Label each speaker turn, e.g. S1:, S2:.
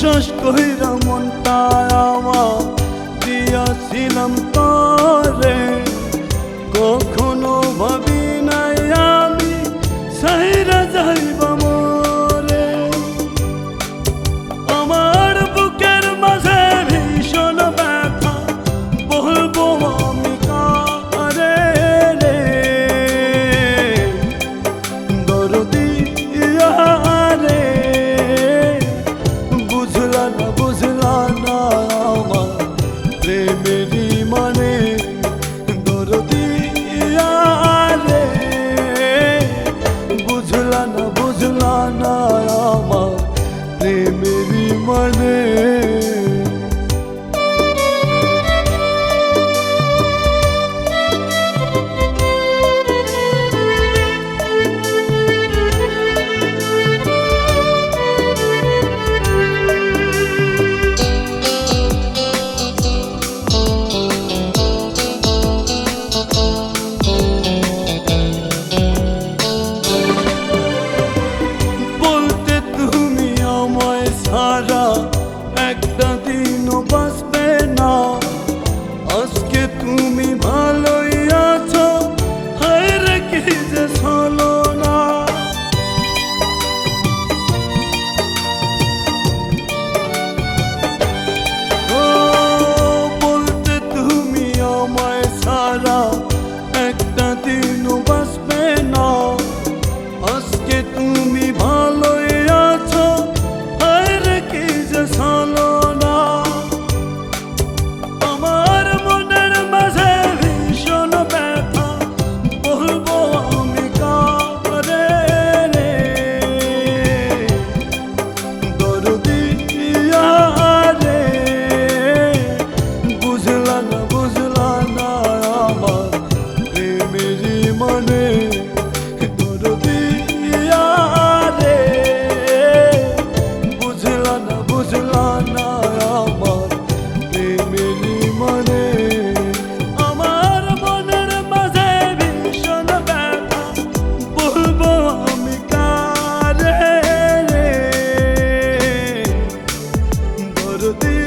S1: বিশ্বাস কইরা মনটা আমার দিয়াছিলাম তরে, কখনো ভাবি নাই আমি সাইরা যাইবা মোরে। আমার বুকের মাঝে ভীষণ ব্যথা, বলবো আমি কারে রে, দরদি রে। বুঝলা না আমার প্রেমেরই মানে, দরদি রে। বুঝলা না আমার প্রেমেরই মানে। সারা একটা দিনও বাঁচবে না, আজকে তুমি ভালোই আছো, হায় রে কি যে চলো না। ও বলতে তুমি আমায় সারা একটা দিনও বাঁচবে না, আজকে তুমি ভালোই আছো, আমার মনের মাঝে ভীষণ ব্যথা, বলবো আমি কারে রে, দরদি রে। বুঝলা না আমার প্রেমেরই মানে, দরদি রে। বুঝলা না আমার প্রেমেরই মানে। আমার মনের মাঝে ভীষণ ব্যথা, বলবো আমি কারে রে, দরদি